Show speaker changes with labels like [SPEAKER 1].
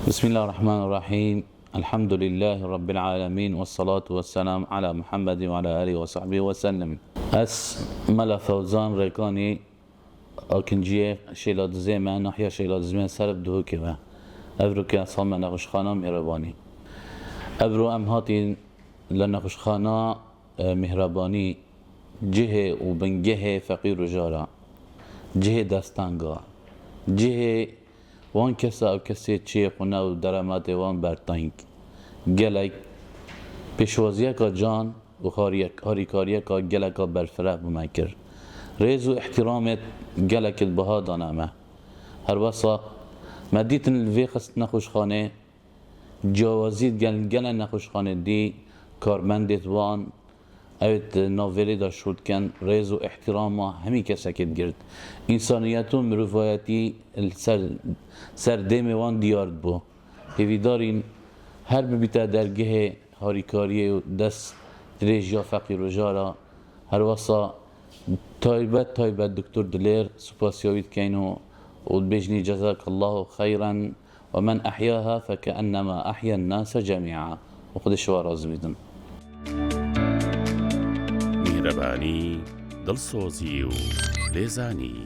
[SPEAKER 1] بسم الله الرحمن الرحيم. الحمد لله رب العالمين، والصلاة والسلام على محمد وعلى آله وصحبه وسلم. اس ملا فوزان ريكاني اكنجيه شيلاد زيما ناحية شيلاد زيما سرب دهوكي و ابرو كي اصحاب نقشخانا مهرباني ابرو امهاتي لنقشخانا مهرباني جهه وبنجه فقير وجارة جهه دستانگا جهه وان کسا او کسی چی خونه و درامات وان برتنگ گلک پیشوازیه کا جان و هاریکاریه کا گلک برفره بمکر ریز و احترامت گلک البها دانمه هر وصا مدیتن الوی خست نخوش خانه جوازید گل نخوش خانه دی کارمندت وان اوت ناولی دا شد کن ریز و احترام همی کسکت گرد انسانیت و مروفایتی سر دیم وان دیارد بو هیویدارین هر ببیتا درگه هاریکاری و دست دریجیا فقیر و جارا هر وصا تایبت دکتر دلیر سپاسیوید کینو و بجنی جزاک الله خیرا ومن احیاها فكأنما احیا الناس جميعا و خودش وارز بیدن.
[SPEAKER 2] مهربانی، دلسوزی و لێزانی